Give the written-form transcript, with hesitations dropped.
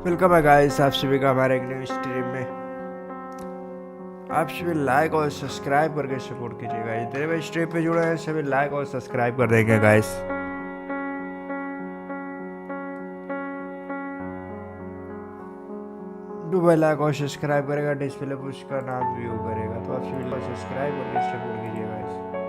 Welcome है guys, आप सभी का हमारे एक न्यू स्ट्रीम में। आप सभी लाइक और सब्सक्राइब करके सपोर्ट कीजिएगा। जितने भी स्ट्रीम पे जुड़े हैं सभी लाइक और सब्सक्राइब कर देंगे गाइस। जो भाई लाइक और सब्सक्राइब करेगा डिस्प्ले पे उसका नाम व्यू करेगा, तो आप सभी सब्सक्राइब करके सपोर्ट कीजिएगा गाइस।